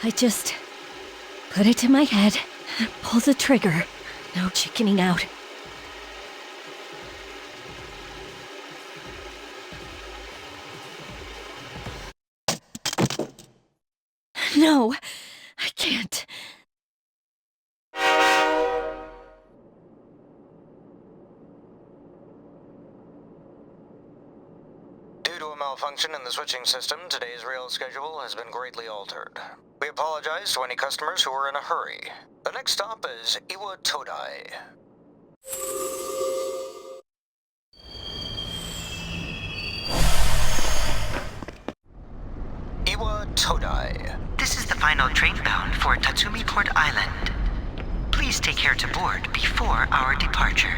I just put it to my head, pull the trigger. No chickening out. No, I can't. Due to a malfunction in the switching system, today's rail schedule has been greatly altered. We apologize to any customers who are in a hurry. The next stop is Iwa Todai. Iwa Todai. This is the final train bound for Tatsumi Port Island. Please take care to board before our departure.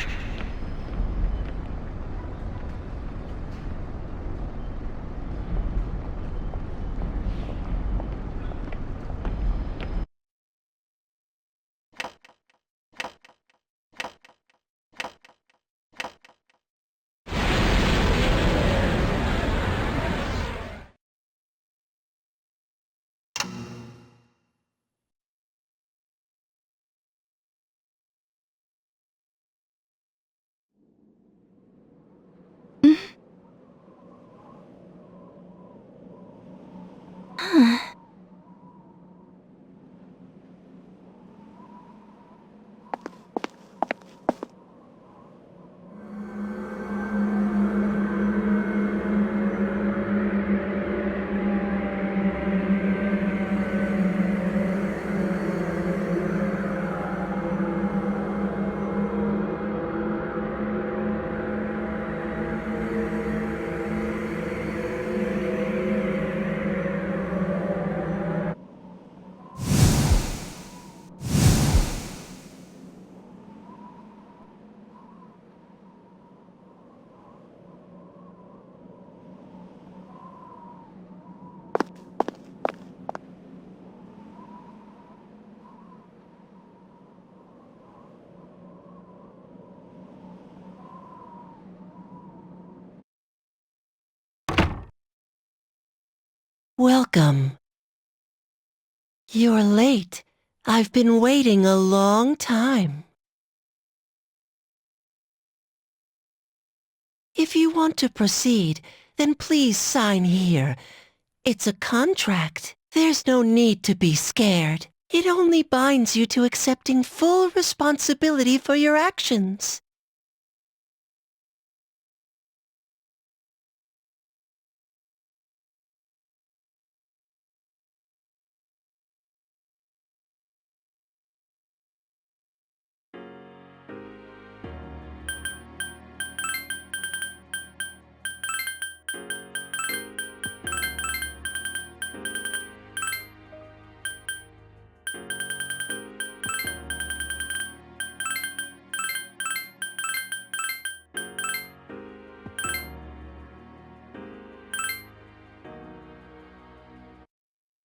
Welcome. You're late. I've been waiting a long time. If you want to proceed, then please sign here. It's a contract. There's no need to be scared. It only binds you to accepting full responsibility for your actions.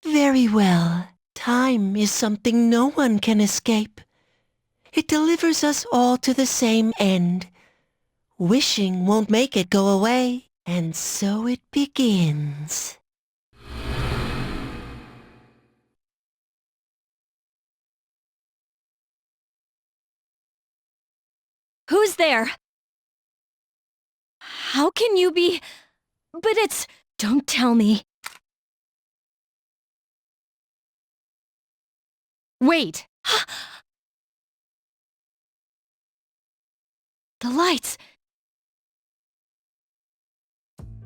Very well. Time is something no one can escape. It delivers us all to the same end. Wishing won't make it go away, and so it begins. Who's there? How can you be... But it's... Don't tell me. Wait! The lights!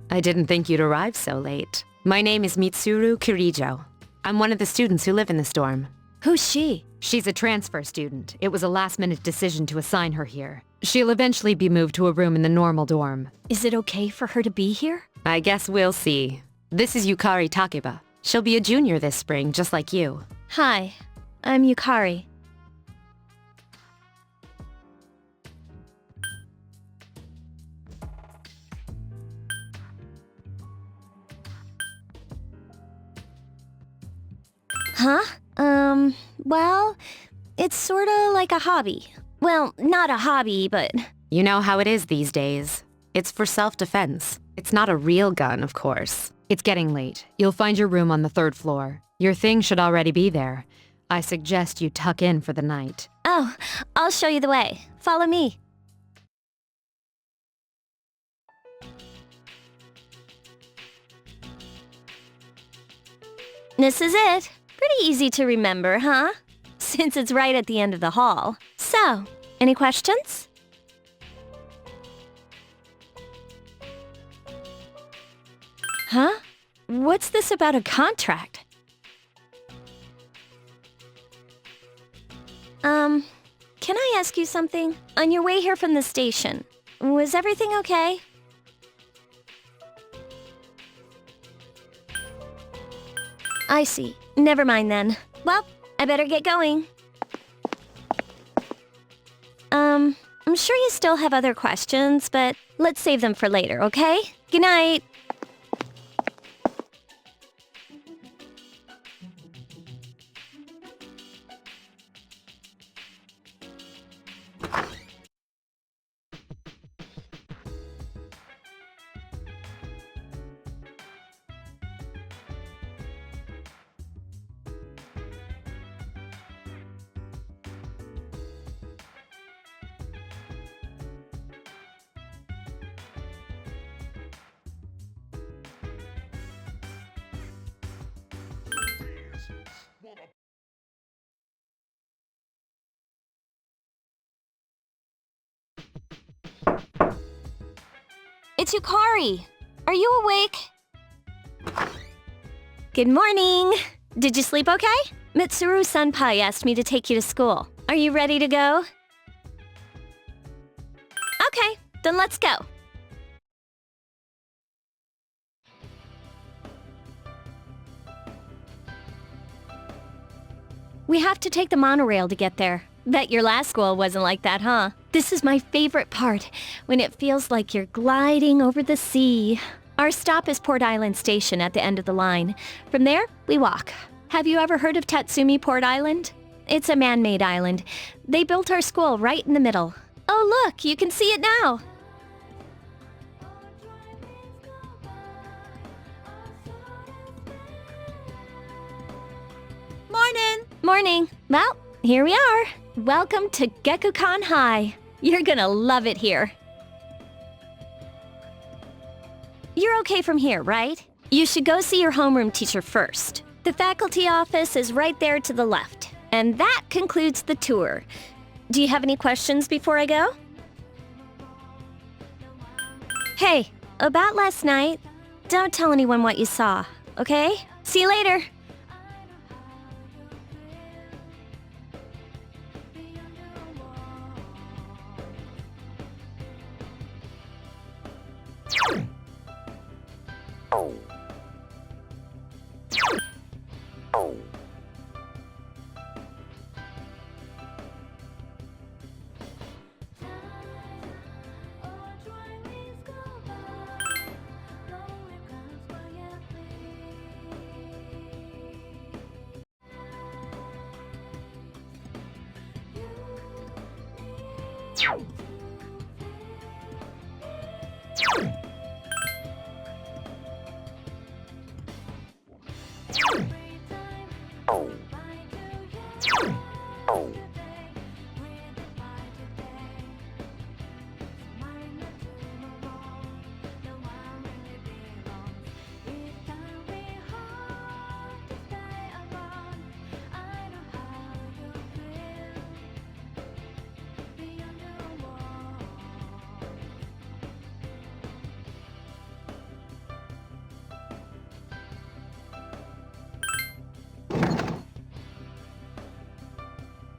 I didn't think you'd arrive so late. My name is Mitsuru Kirijo. I'm one of the students who live in this dorm. Who's she? She's a transfer student. It was a last-minute decision to assign her here. She'll eventually be moved to a room in the normal dorm. Is it okay for her to be here? I guess we'll see. This is Yukari Takeba. She'll be a junior this spring, just like you. Hi, I'm Yukari. Huh? Well, it's sorta like a hobby. Well, not a hobby, but... You know how it is these days. It's for self-defense. It's It's not a real gun, of course. It's getting late. You'll find your room on the 3rd floor. Your things should already be there. I suggest you tuck in for the night. Oh, I'll show you the way. Follow me. This is it. Pretty easy to remember, huh? Since it's right at the end of the hall. So, any questions? Huh? What's this about a contract? Can I ask you something? On your way here from the station, was everything okay? I see. Never mind then. Well, I better get going. I'm sure you still have other questions, but let's save them for later, okay? Good night. It's Yukari. Are you awake? Good morning. Did you sleep okay? Mitsuru-senpai asked me to take you to school. Are you ready to go? Okay, then let's go. We have to take the monorail to get there. Bet your last school wasn't like that, huh? This is my favorite part, when it feels like you're gliding over the sea. Our stop is Port Island Station at the end of the line. From there, we walk. Have you ever heard of Tatsumi Port Island? It's a man-made island. They built our school right in the middle. Oh look, you can see it now! Morning! Morning. Well, here we are. Welcome to Gekukan High. You're gonna love it here. You're okay from here, right? You should go see your homeroom teacher first. The faculty office is right there to the left. And that concludes the tour. Do you have any questions before I go? Hey, about last night, don't tell anyone what you saw, okay? See you later.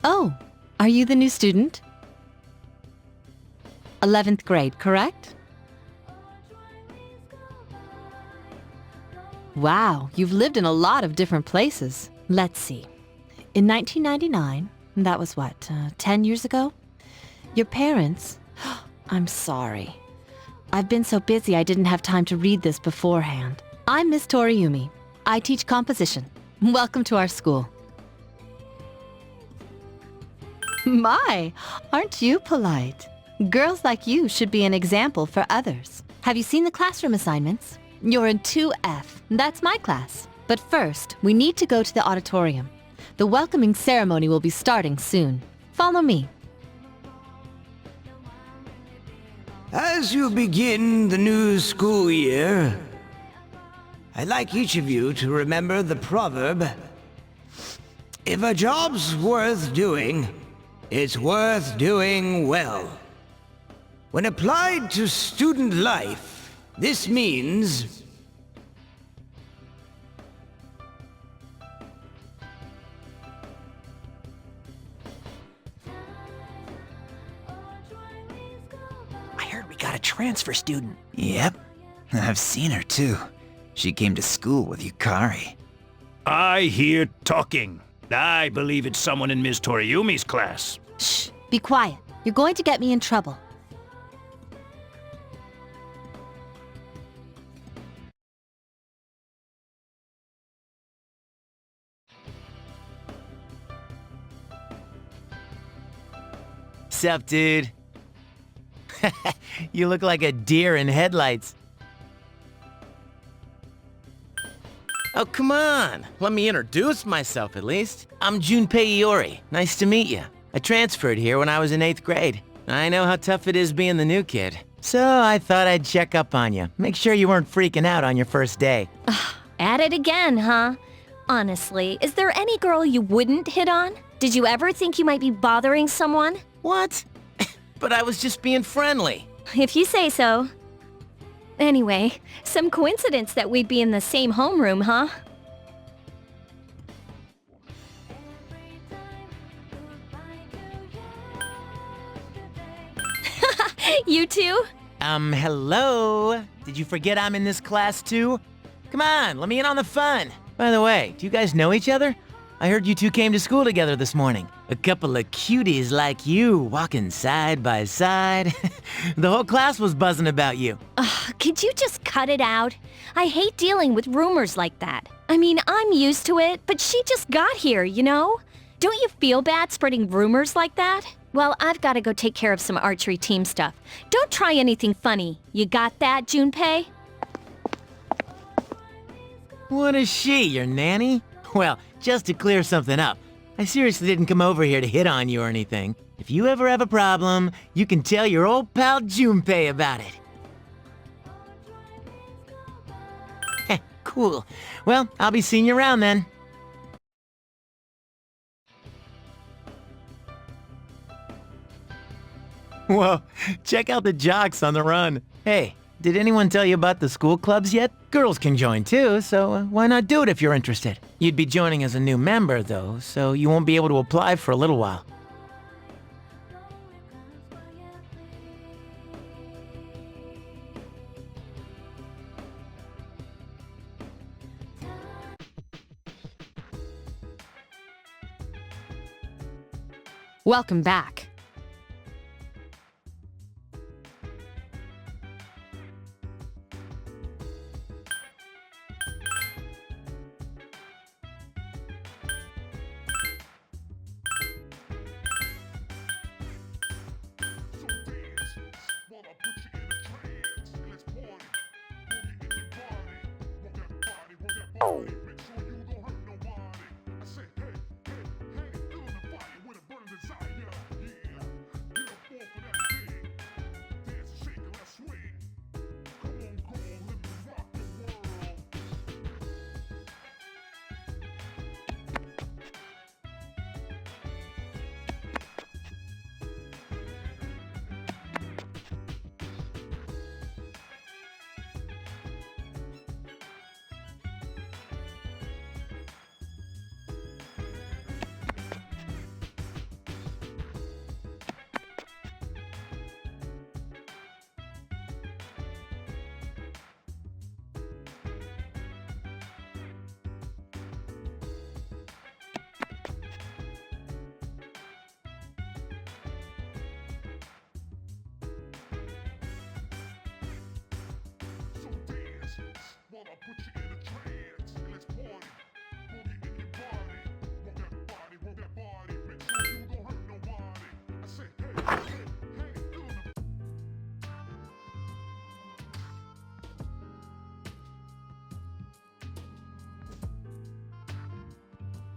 Oh, are you the new student? 11th grade, correct? Wow, you've lived in a lot of different places. Let's see. In 1999, that was what, 10 years ago? Your parents... I'm sorry. I've been so busy I didn't have time to read this beforehand. I'm Miss Toriumi. I teach composition. Welcome to our school. My, aren't you polite? Girls like you should be an example for others. Have you seen the classroom assignments? You're in 2F. That's my class. But first, we need to go to the auditorium. The welcoming ceremony will be starting soon. Follow me. As you begin the new school year, I'd like each of you to remember the proverb, if a job's worth doing, it's worth doing well. When applied to student life, this means I heard we got a transfer student. Yep, I've seen her too. She came to school with Yukari. I hear talking. I believe it's someone in Ms. Toriumi's class. Shh, be quiet. You're going to get me in trouble. Sup, dude? You look like a deer in headlights. Oh, come on. Let me introduce myself, at least. I'm Junpei Iori. Nice to meet you. I transferred here when I was in 8th grade. I know how tough it is being the new kid. So I thought I'd check up on you. Make sure you weren't freaking out on your first day. At it again, huh? Honestly, is there any girl you wouldn't hit on? Did you ever think you might be bothering someone? What? But I was just being friendly. If you say so. Anyway, some coincidence that we'd be in the same homeroom, huh? You too? Hello? Did you forget I'm in this class too? Come on, let me in on the fun. By the way, do you guys know each other? I heard you two came to school together this morning. A couple of cuties like you, walking side by side. The whole class was buzzing about you. Could you just cut it out? I hate dealing with rumors like that. I mean, I'm used to it, but she just got here, you know? Don't you feel bad spreading rumors like that? Well, I've got to go take care of some archery team stuff. Don't try anything funny. You got that, Junpei? What is she, your nanny? Well, just to clear something up, I seriously didn't come over here to hit on you or anything. If you ever have a problem, you can tell your old pal Junpei about it. Heh, cool. Well, I'll be seeing you around then. Whoa, check out the jocks on the run. Hey, did anyone tell you about the school clubs yet? Girls can join too, so why not do it if you're interested? You'd be joining as a new member though, so you won't be able to apply for a little while. Welcome back.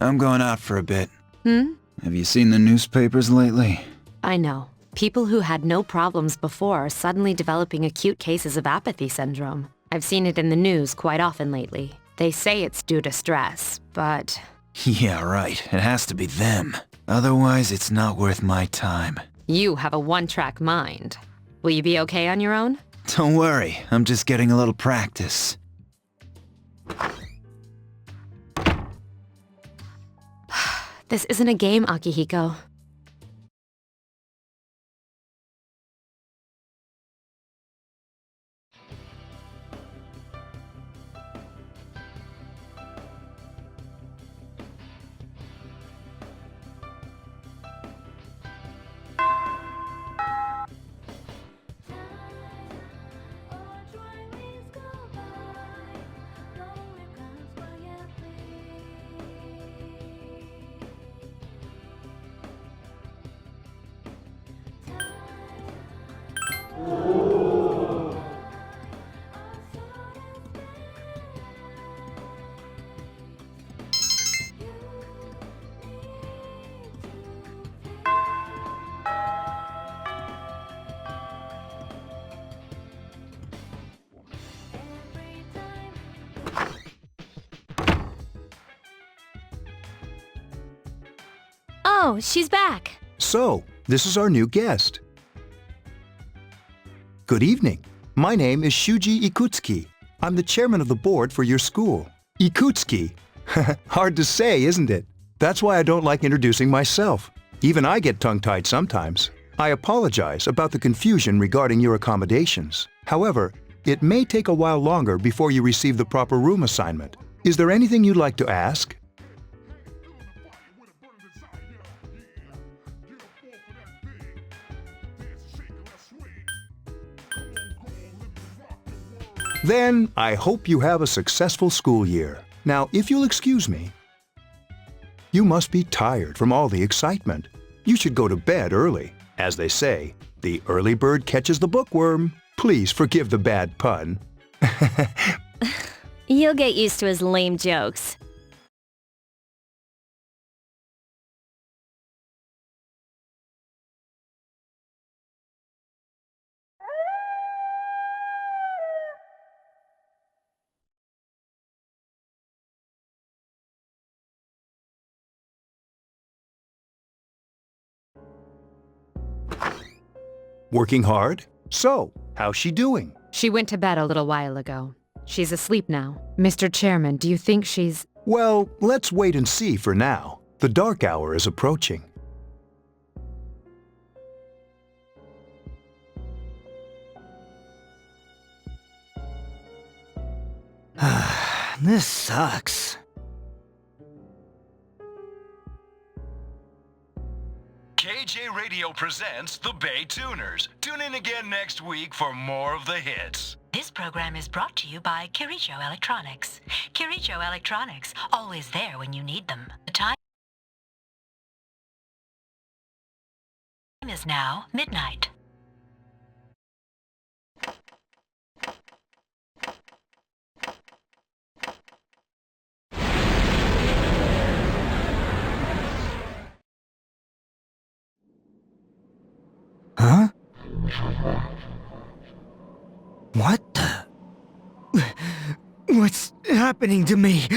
I'm going out for a bit. Hmm? Have you seen the newspapers lately? I know. People who had no problems before are suddenly developing acute cases of apathy syndrome. I've seen it in the news quite often lately. They say it's due to stress, but... Yeah, right. It has to be them. Otherwise, it's not worth my time. You have a one-track mind. Will you be okay on your own? Don't worry, I'm just getting a little practice. This isn't a game, Akihiko. Oh, she's back. So, this is our new guest. Good evening. My name is Shuji Ikutsuki. I'm the chairman of the board for your school. Ikutsuki. Hard to say, isn't it? That's why I don't like introducing myself. Even I get tongue-tied sometimes. I apologize about the confusion regarding your accommodations. However, it may take a while longer before you receive the proper room assignment. Is there anything you'd like to ask? Then, I hope you have a successful school year. Now, if you'll excuse me, you must be tired from all the excitement. You should go to bed early. As they say, the early bird catches the bookworm. Please forgive the bad pun. You'll get used to his lame jokes. Working hard? So, how's she doing? She went to bed a little while ago. She's asleep now. Mr. Chairman, do you think she's... Well, let's wait and see for now. The dark hour is approaching. This sucks. KJ Radio presents the Bay Tuners. Tune in again next week for more of the hits. This program is brought to you by Kirijo Electronics. Kirijo Electronics, always there when you need them. The time is now midnight. Huh? What the? What's happening to me?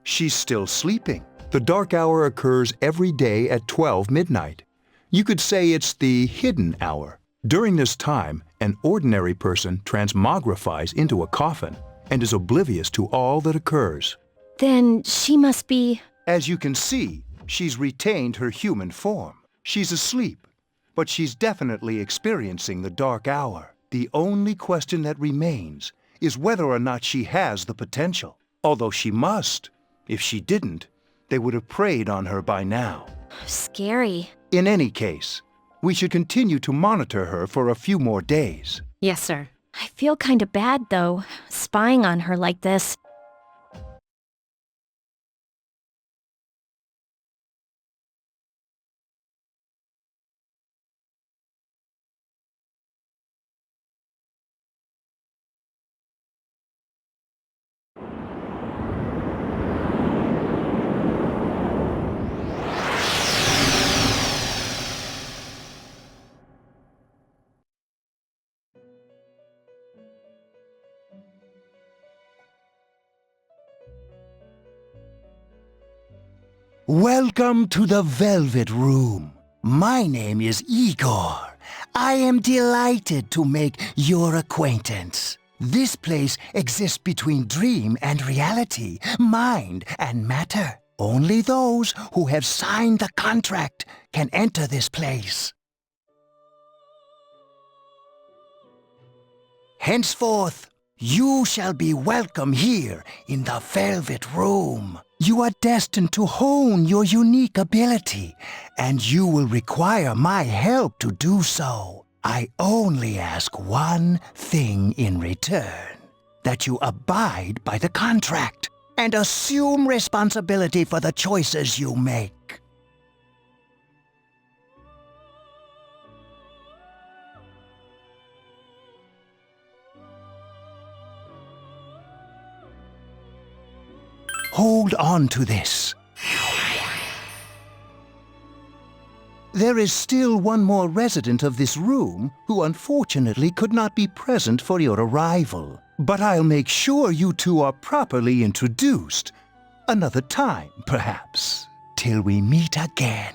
She's still sleeping. The dark hour occurs every day at 12 midnight. You could say it's the hidden hour. During this time, an ordinary person transmogrifies into a coffin and is oblivious to all that occurs. Then she must be... As you can see, she's retained her human form. She's asleep, but she's definitely experiencing the dark hour. The only question that remains is whether or not she has the potential. Although she must. If she didn't, they would have preyed on her by now. Scary. In any case, We should continue to monitor her for a few more days. Yes, sir. I feel kind of bad, though, spying on her like this. Welcome to the Velvet Room. My name is Igor. I am delighted to make your acquaintance. This place exists between dream and reality, mind and matter. Only those who have signed the contract can enter this place. Henceforth, you shall be welcome here in the Velvet Room. You are destined to hone your unique ability, and you will require my help to do so. I only ask one thing in return: that you abide by the contract and assume responsibility for the choices you make. Hold on to this. There is still one more resident of this room who unfortunately could not be present for your arrival. But I'll make sure you two are properly introduced. Another time, perhaps, till we meet again.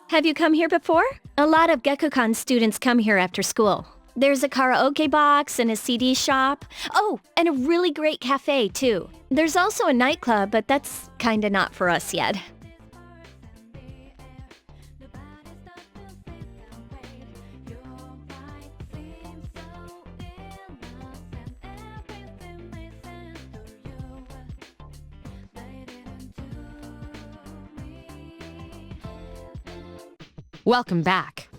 Have you come here before? A lot of Gekkoukan students come here after school. There's a karaoke box and a CD shop. Oh, and a really great cafe, too. There's also a nightclub, but that's kinda not for us yet. Welcome back.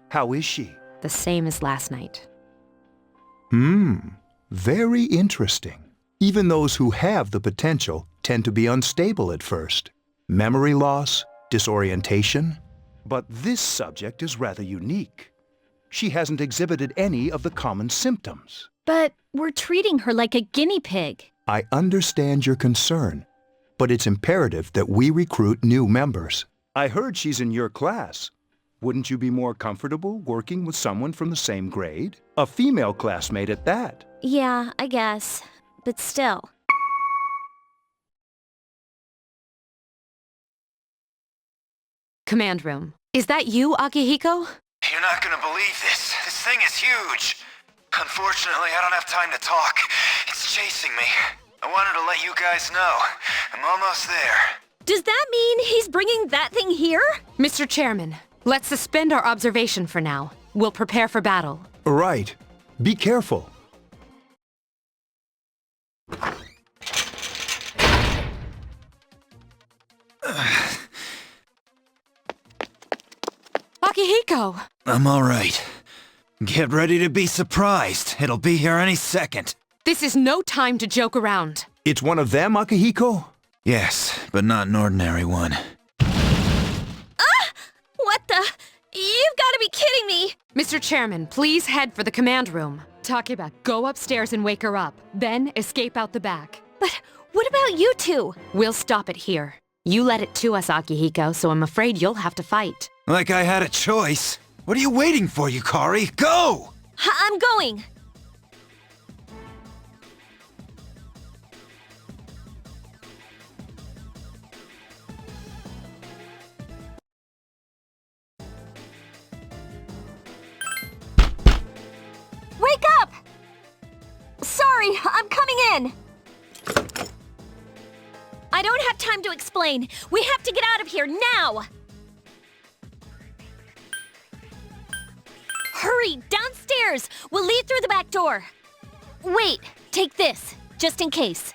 How is she? The same as last night. Very interesting. Even those who have the potential tend to be unstable at first. Memory loss, disorientation. But this subject is rather unique. She hasn't exhibited any of the common symptoms. But we're treating her like a guinea pig. I understand your concern, but it's imperative that we recruit new members. I heard she's in your class. Wouldn't you be more comfortable working with someone from the same grade? A female classmate at that. Yeah, I guess. But still. Command room. Is that you, Akihiko? You're not gonna believe this. This thing is huge. Unfortunately, I don't have time to talk. It's chasing me. I wanted to let you guys know. I'm almost there. Does that mean he's bringing that thing here? Mr. Chairman, let's suspend our observation for now. We'll prepare for battle. Right. Be careful. Akihiko! I'm all right. Get ready to be surprised. It'll be here any second. This is no time to joke around. It's one of them, Akihiko? Yes, but not an ordinary one. What the? You've got to be kidding me! Mr. Chairman, please head for the command room. Takeba, go upstairs and wake her up. Then escape out the back. But what about you two? We'll stop it here. You led it to us, Akihiko, so I'm afraid you'll have to fight. Like I had a choice. What are you waiting for, Yukari? Go! I'm going! Wake up! Sorry, I'm coming in! I don't have time to explain. We have to get out of here now! Hurry, downstairs! We'll leave through the back door. Wait, take this, just in case.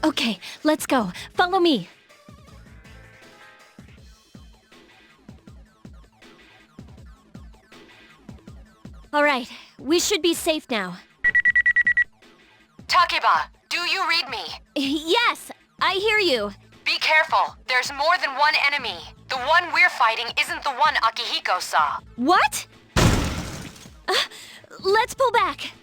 Okay, let's go. Follow me. All right, we should be safe now. Takeba, do you read me? Yes, I hear you. Be careful. There's more than one enemy. The one we're fighting isn't the one Akihiko saw. What? Let's pull back.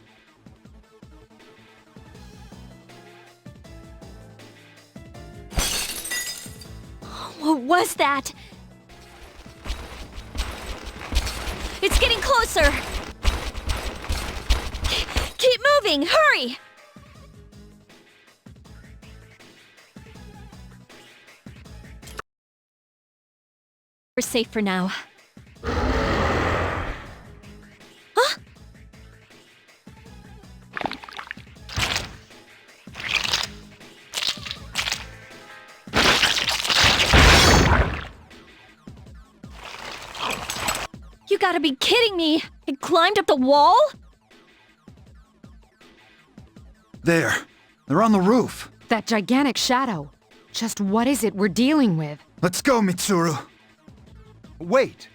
What was that? It's getting closer. Keep moving, hurry! We're safe for now. Huh? You gotta be kidding me! It climbed up the wall? There. They're on the roof. That gigantic shadow. Just what is it we're dealing with? Let's go, Mitsuru. Wait!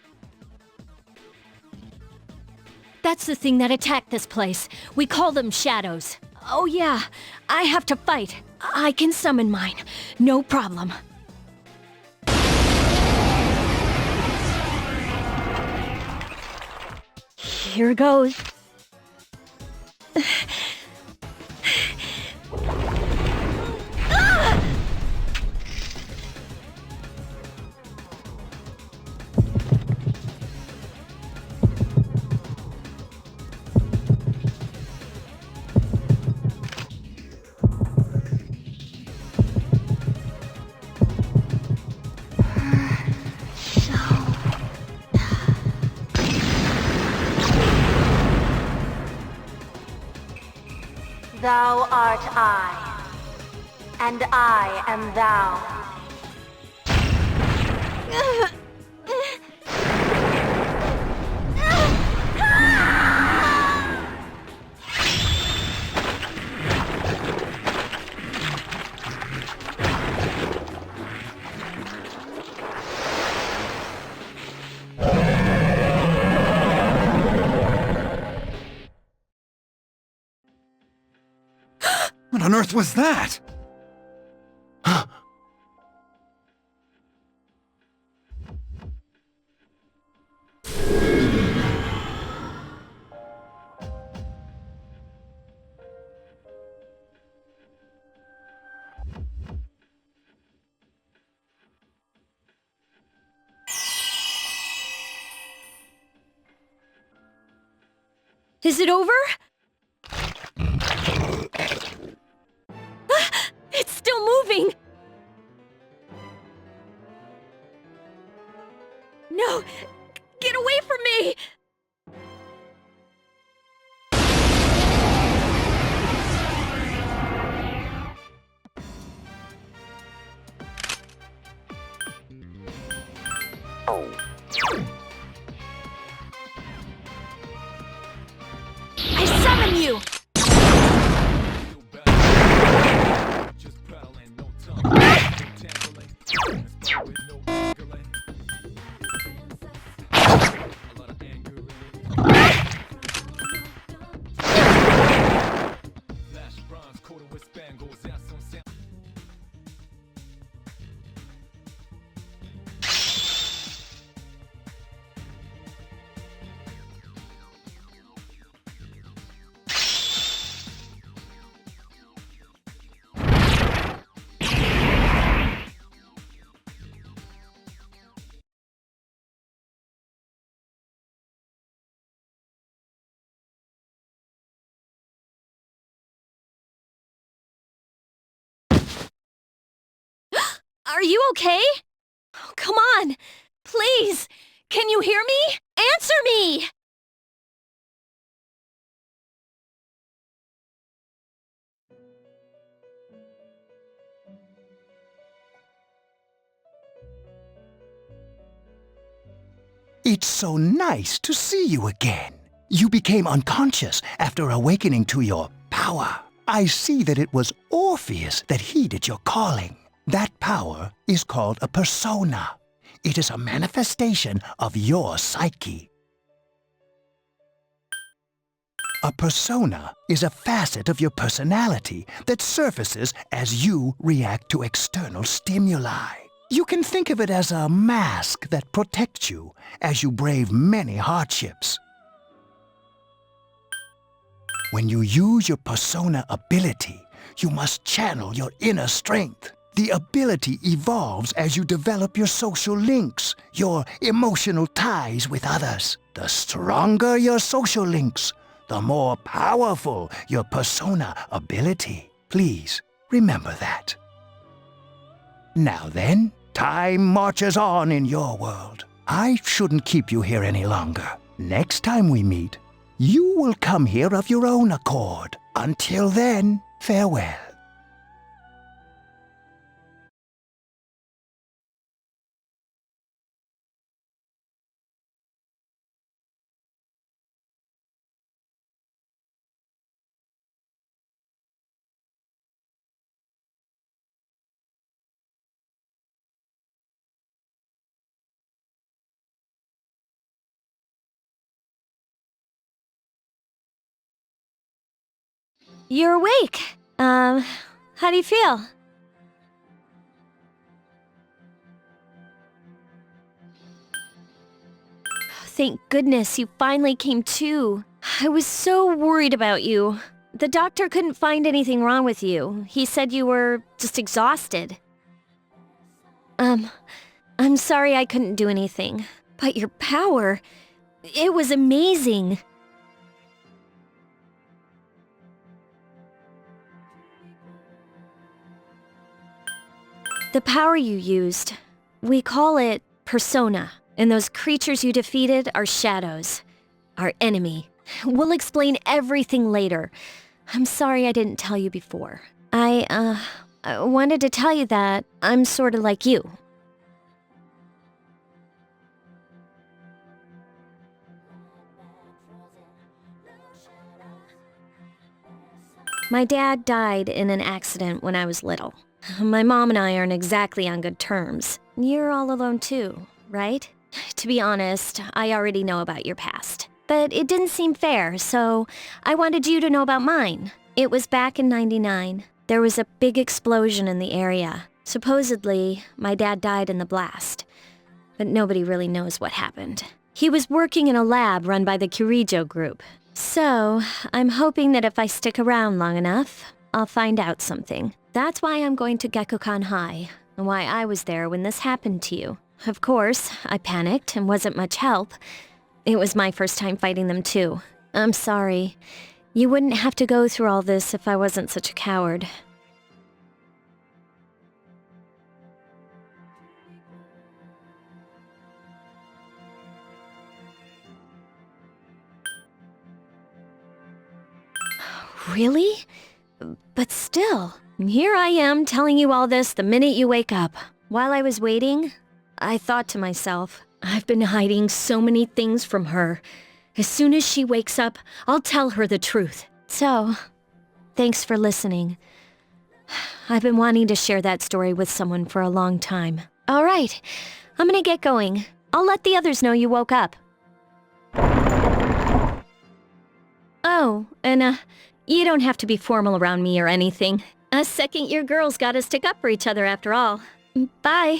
That's the thing that attacked this place. We call them shadows. Oh yeah, I have to fight. I can summon mine. No problem. Here goes. Thou art I, and I am thou. on earth was that? Is it over? It's still moving! No! Get away from me! I summon you! Are you okay? Oh, come on! Please! Can you hear me? Answer me! It's so nice to see you again. You became unconscious after awakening to your power. I see that it was Orpheus that heeded your calling. That power is called a persona. It is a manifestation of your psyche. A persona is a facet of your personality that surfaces as you react to external stimuli. You can think of it as a mask that protects you as you brave many hardships. When you use your persona ability, you must channel your inner strength. The ability evolves as you develop your social links, your emotional ties with others. The stronger your social links, the more powerful your persona ability. Please remember that. Now then, time marches on in your world. I shouldn't keep you here any longer. Next time we meet, you will come here of your own accord. Until then, farewell. You're awake. How do you feel? Thank goodness you finally came to. I was so worried about you. The doctor couldn't find anything wrong with you. He said you were just exhausted. I'm sorry I couldn't do anything. But your power, it was amazing. The power you used, we call it persona. And those creatures you defeated are shadows. Our enemy. We'll explain everything later. I'm sorry I didn't tell you before. I wanted to tell you that I'm sorta like you. My dad died in an accident when I was little. My mom and I aren't exactly on good terms. You're all alone too, right? To be honest, I already know about your past. But it didn't seem fair, so I wanted you to know about mine. It was back in '99. There was a big explosion in the area. Supposedly, my dad died in the blast. But nobody really knows what happened. He was working in a lab run by the Kirijo group. So, I'm hoping that if I stick around long enough, I'll find out something. That's why I'm going to Gekkoukan High, and why I was there when this happened to you. Of course, I panicked and wasn't much help. It was my first time fighting them too. I'm sorry. You wouldn't have to go through all this if I wasn't such a coward. Really? But still, here I am telling you all this the minute you wake up. While I was waiting, I thought to myself, I've been hiding so many things from her. As soon as she wakes up, I'll tell her the truth. So, thanks for listening. I've been wanting to share that story with someone for a long time. All right, I'm gonna get going. I'll let the others know you woke up. Oh, and you don't have to be formal around me or anything. Us second-year girls gotta stick up for each other after all. Bye.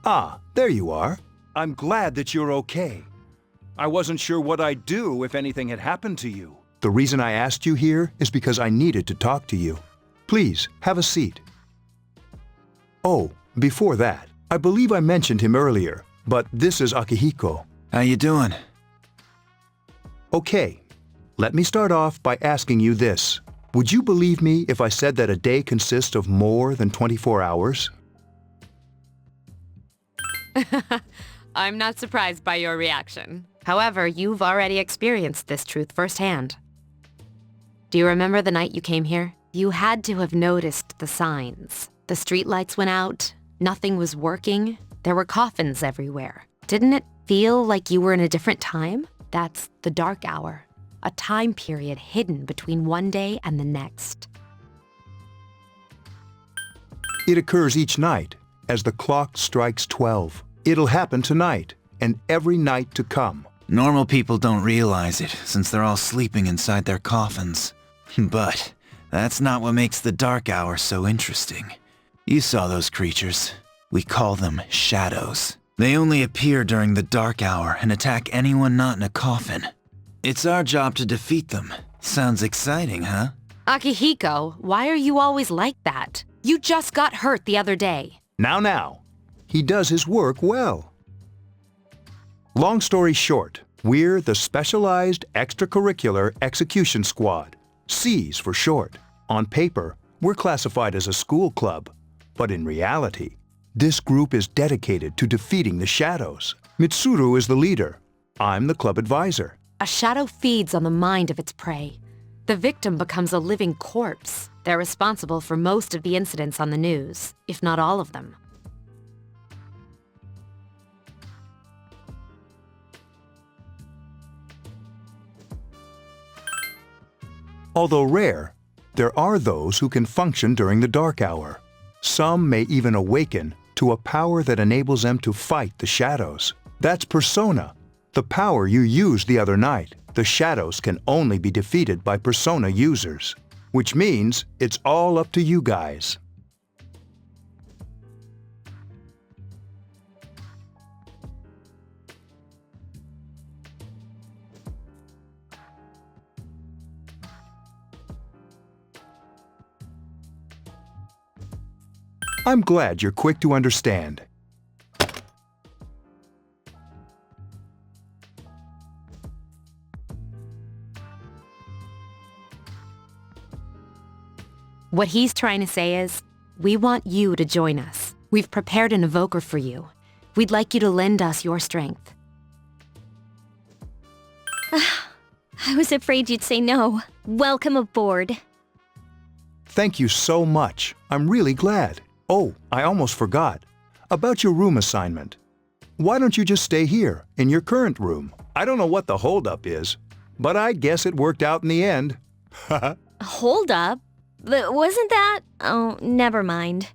Ah, there you are. I'm glad that you're okay. I wasn't sure what I'd do if anything had happened to you. The reason I asked you here is because I needed to talk to you. Please, have a seat. Oh, before that, I believe I mentioned him earlier, but this is Akihiko. How you doing? Okay, let me start off by asking you this. Would you believe me if I said that a day consists of more than 24 hours? I'm not surprised by your reaction. However, you've already experienced this truth firsthand. Do you remember the night you came here? You had to have noticed the signs. The streetlights went out, nothing was working, there were coffins everywhere. Didn't it feel like you were in a different time? That's the dark hour, a time period hidden between one day and the next. It occurs each night, as the clock strikes 12. It'll happen tonight, and every night to come. Normal people don't realize it, since they're all sleeping inside their coffins. But that's not what makes the dark hour so interesting. You saw those creatures. We call them shadows. They only appear during the dark hour and attack anyone not in a coffin. It's our job to defeat them, Sounds exciting, huh? Akihiko, why are you always like that? You just got hurt the other day. Now. He does his work well. Long story short, we're the Specialized Extracurricular Execution Squad, SEAS for short. On paper, we're classified as a school club, but in reality, this group is dedicated to defeating the shadows. Mitsuru is the leader. I'm the club advisor. A shadow feeds on the mind of its prey. The victim becomes a living corpse. They're responsible for most of the incidents on the news, if not all of them. Although rare, there are those who can function during the dark hour. Some may even awaken to a power that enables them to fight the shadows. That's Persona, the power you used the other night. The shadows can only be defeated by Persona users, which means it's all up to you guys. I'm glad you're quick to understand. What he's trying to say is, we want you to join us. We've prepared an evoker for you. We'd like you to lend us your strength. I was afraid you'd say no. Welcome aboard. Thank you so much. I'm really glad. Oh, I almost forgot. About your room assignment. Why don't you just stay here, in your current room? I don't know what the holdup is, but I guess it worked out in the end. Hold up? Wasn't that? Oh, never mind.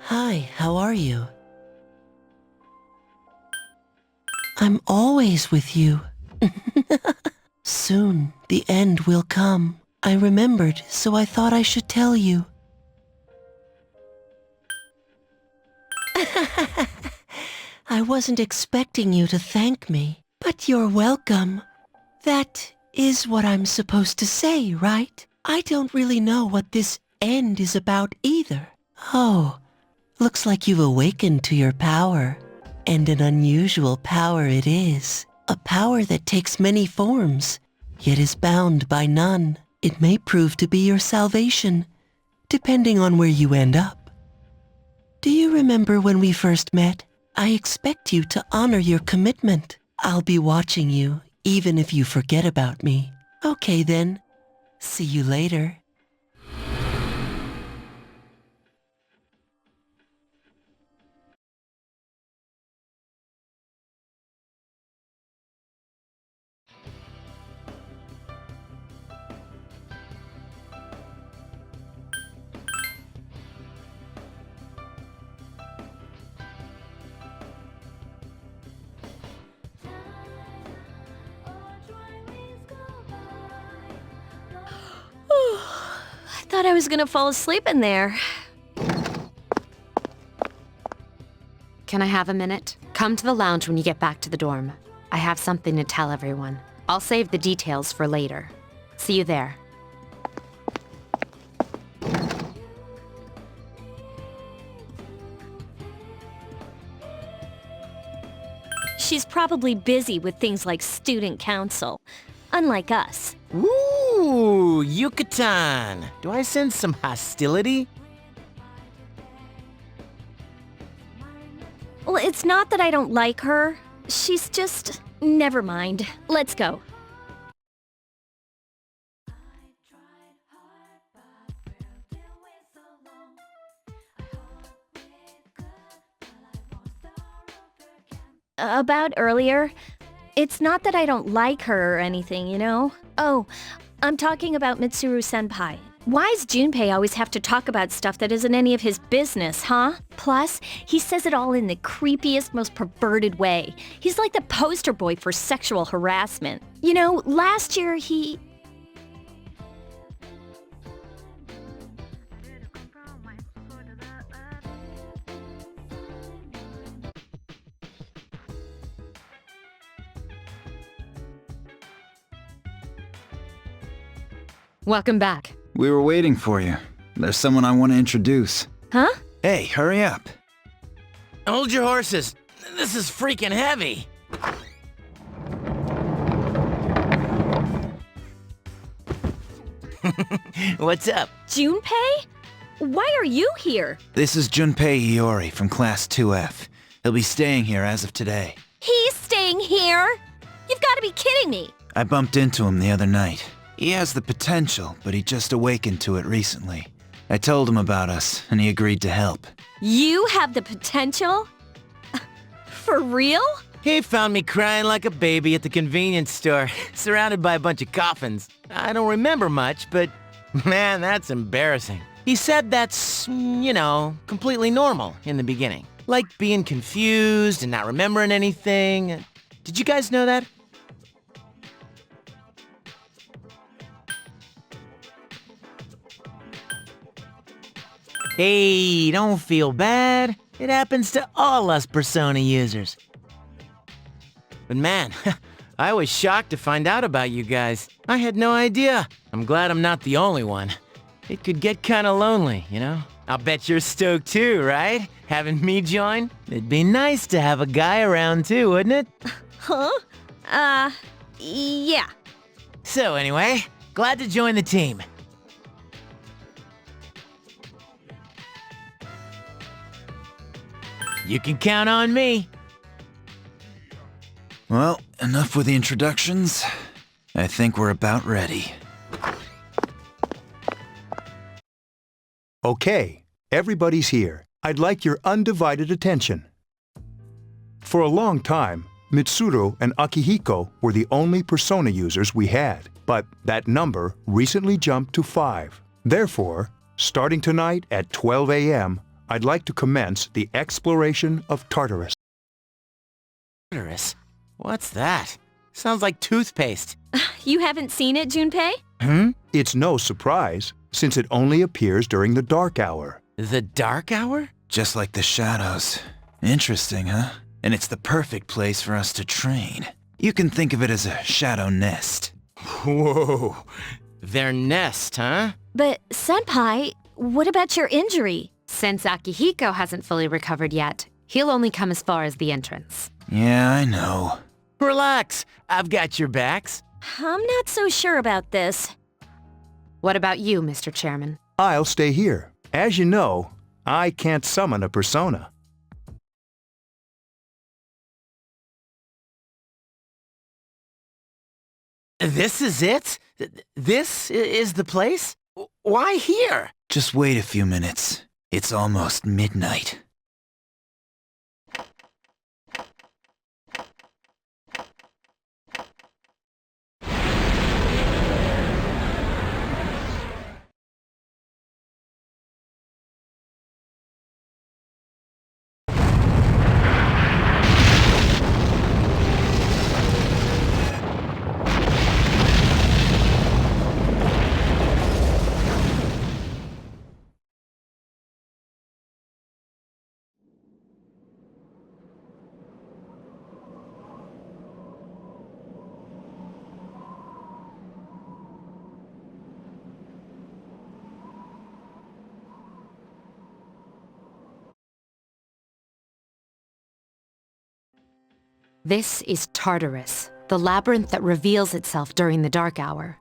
Hi, how are you? I'm always with you. Soon, the end will come. I remembered, so I thought I should tell you. I wasn't expecting you to thank me, but you're welcome. That is what I'm supposed to say, right? I don't really know what this end is about either. Oh, looks like you've awakened to your power. And an unusual power it is. A power that takes many forms, yet is bound by none. It may prove to be your salvation, depending on where you end up. Do you remember when we first met? I expect you to honor your commitment. I'll be watching you, even if you forget about me. Okay then. See you later. I thought I was gonna fall asleep in there. Can I have a minute? Come to the lounge when you get back to the dorm. I have something to tell everyone. I'll save the details for later. See you there. She's probably busy with things like student council, unlike us. Ooh, Ooh, Yucatan. Do I sense some hostility? Well, it's not that I don't like her. She's just... Never mind. Let's go. About earlier, it's not that I don't like her or anything, you know? Oh, I'm talking about Mitsuru-senpai. Why's Junpei always have to talk about stuff that isn't any of his business, huh? Plus, he says it all in the creepiest, most perverted way. He's like the poster boy for sexual harassment. You know, last year he... Welcome back. We were waiting for you. There's someone I want to introduce. Huh? Hey, hurry up. Hold your horses. This is freaking heavy. What's up? Junpei? Why are you here? This is Junpei Iori from Class 2F. He'll be staying here as of today. He's staying here? You've got to be kidding me. I bumped into him the other night. He has the potential, but he just awakened to it recently. I told him about us, and he agreed to help. You have the potential? For real? He found me crying like a baby at the convenience store, surrounded by a bunch of coffins. I don't remember much, but man, that's embarrassing. He said that's, you know, completely normal in the beginning. Like being confused and not remembering anything. Did you guys know that? Hey, don't feel bad. It happens to all us Persona users. But man, I was shocked to find out about you guys. I had no idea. I'm glad I'm not the only one. It could get kinda lonely, you know? I'll bet you're stoked too, right? Having me join? It'd be nice to have a guy around too, wouldn't it? Huh? Yeah. So anyway, glad to join the team. You can count on me. Well, enough with the introductions. I think we're about ready. Okay, everybody's here. I'd like your undivided attention. For a long time, Mitsuru and Akihiko were the only Persona users we had, but that number recently jumped to 5. Therefore, starting tonight at 12 a.m., I'd like to commence the exploration of Tartarus. Tartarus? What's that? Sounds like toothpaste. You haven't seen it, Junpei? It's no surprise, since it only appears during the dark hour. The dark hour? Just like the shadows. Interesting, huh? And it's the perfect place for us to train. You can think of it as a shadow nest. Whoa. Their nest, huh? But, Senpai, what about your injury? Since Akihiko hasn't fully recovered yet, he'll only come as far as the entrance. Yeah, I know. Relax, I've got your backs. I'm not so sure about this. What about you, Mr. Chairman? I'll stay here. As you know, I can't summon a persona. This is it? This is the place? Why here? Just wait a few minutes. It's almost midnight. This is Tartarus, the labyrinth that reveals itself during the dark hour.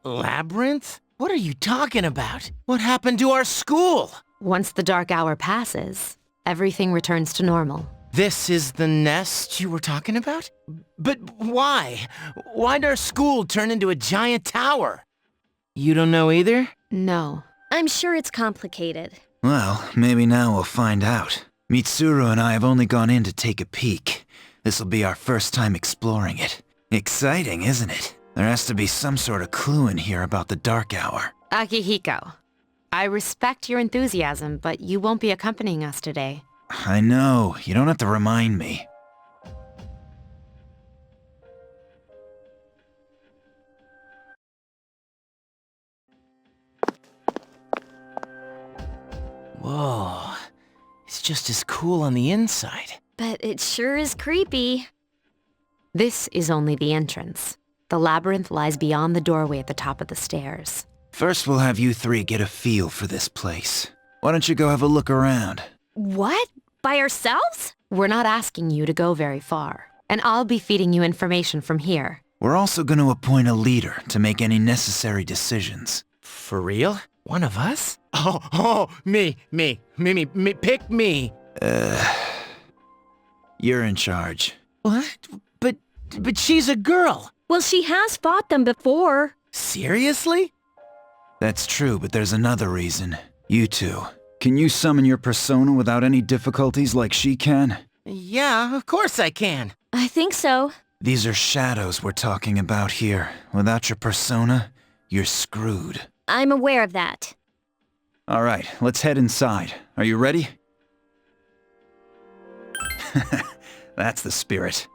Labyrinth? What are you talking about? What happened to our school? Once the dark hour passes, everything returns to normal. This is the nest you were talking about? But why? Why'd our school turn into a giant tower? You don't know either? No. I'm sure it's complicated. Well, maybe now we'll find out. Mitsuru and I have only gone in to take a peek. This'll be our first time exploring it. Exciting, isn't it? There has to be some sort of clue in here about the dark hour. Akihiko, I respect your enthusiasm, but you won't be accompanying us today. I know, you don't have to remind me. Whoa, it's just as cool on the inside. But it sure is creepy. This is only the entrance. The labyrinth lies beyond the doorway at the top of the stairs. First we'll have you three get a feel for this place. Why don't you go have a look around? What? By ourselves? We're not asking you to go very far, and I'll be feeding you information from here. We're also going to appoint a leader to make any necessary decisions. For real? One of us? Oh, me, pick me. You're in charge. What? But she's a girl. Well, she has fought them before. Seriously? That's true, but there's another reason. You two. Can you summon your persona without any difficulties like she can? Yeah, of course I can. I think so. These are shadows we're talking about here. Without your persona, you're screwed. I'm aware of that. Alright, let's head inside. Are you ready? That's the spirit.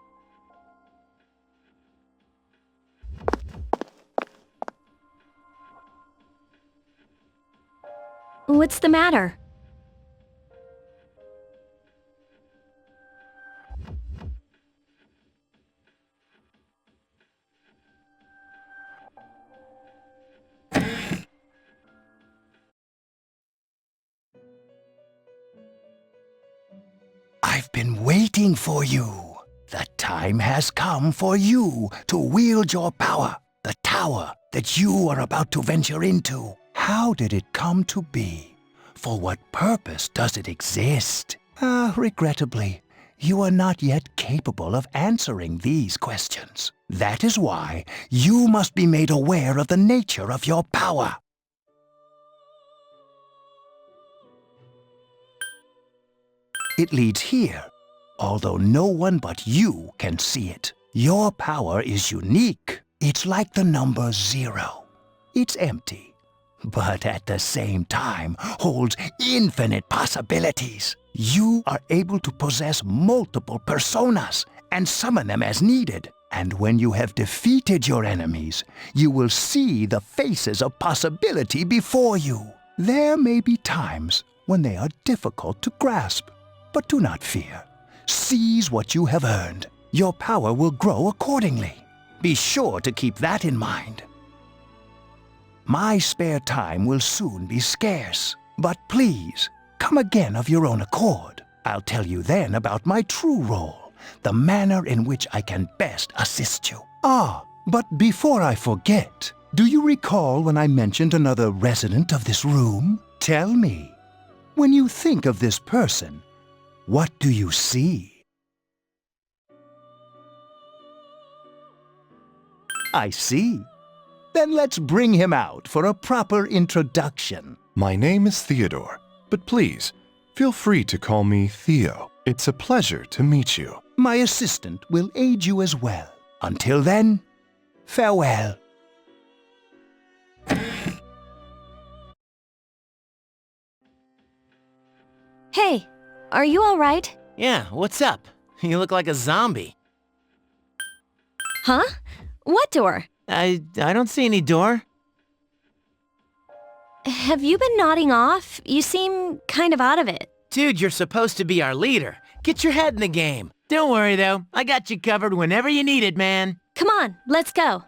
What's the matter? I've been waiting for you. The time has come for you to wield your power, the tower that you are about to venture into. How did it come to be? For what purpose does it exist? Regrettably, you are not yet capable of answering these questions. That is why you must be made aware of the nature of your power. It leads here, although no one but you can see it. Your power is unique. It's like the number 0. It's empty, but at the same time holds infinite possibilities. You are able to possess multiple personas and summon them as needed. And when you have defeated your enemies, you will see the faces of possibility before you. There may be times when they are difficult to grasp, but do not fear. Seize what you have earned. Your power will grow accordingly. Be sure to keep that in mind. My spare time will soon be scarce, but please, come again of your own accord. I'll tell you then about my true role, the manner in which I can best assist you. But before I forget, do you recall when I mentioned another resident of this room? Tell me, when you think of this person, what do you see? I see. Then let's bring him out for a proper introduction. My name is Theodore, but please, feel free to call me Theo. It's a pleasure to meet you. My assistant will aid you as well. Until then, farewell. Hey, are you all right? Yeah, what's up? You look like a zombie. Huh? What door? I don't see any door. Have you been nodding off? You seem kind of out of it. Dude, you're supposed to be our leader. Get your head in the game. Don't worry, though. I got you covered whenever you need it, man. Come on, let's go.